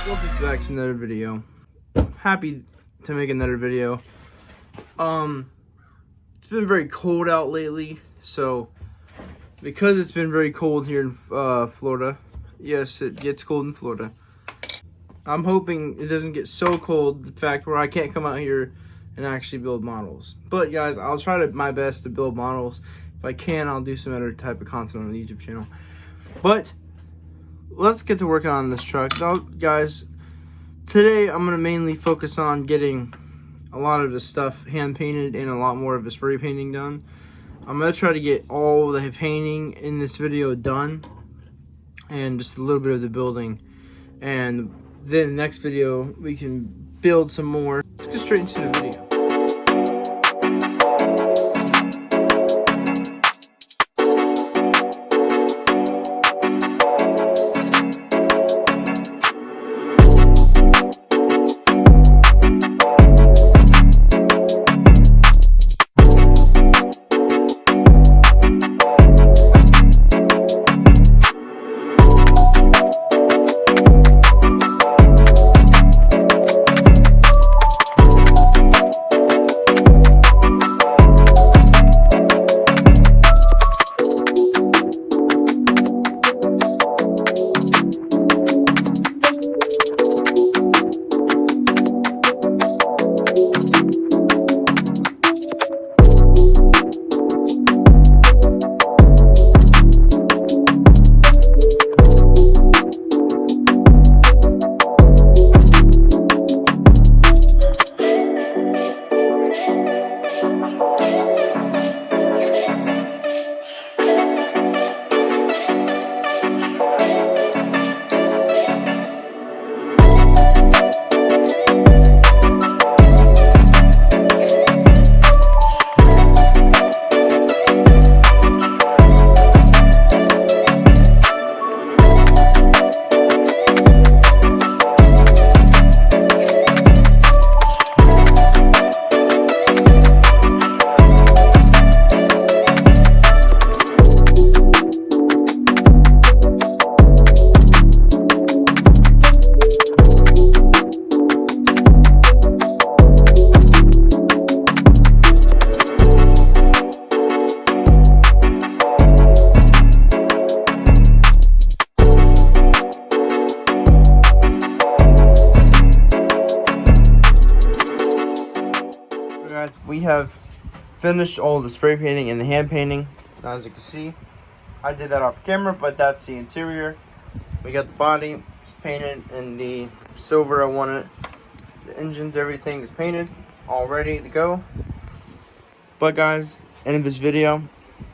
Welcome back to another video. Happy to make another video. It's been very cold out lately, so because it's been very cold here in Florida, yes, it gets cold in Florida. I'm hoping it doesn't get so cold, the fact where I can't come out here and actually build models. But guys, I'll try my best to build models. If I can, I'll do some other type of content on the YouTube channel. But let's get to working on this truck. Now, guys, today I'm going to mainly focus on getting a lot of the stuff hand painted and a lot more of the spray painting done. I'm going to try to get all the painting in this video done and just a little bit of the building. And then the next video we can build some more. Let's get straight into the video. Guys, we have finished all the spray painting and the hand painting. Now, as you can see, I did that off camera, but that's the interior. We got the body painted in the silver I wanted. The engines, everything is painted, all ready to go. But guys, end of this video.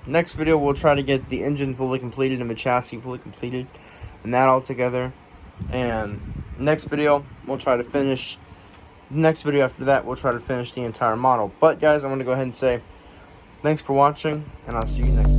Next video, we'll try to get the engine fully completed and the chassis fully completed, and that all together. And next video, we'll try to finish. Next video after that, we'll try to finish the entire model. But guys, I'm going to go ahead and say thanks for watching, and I'll see you next time.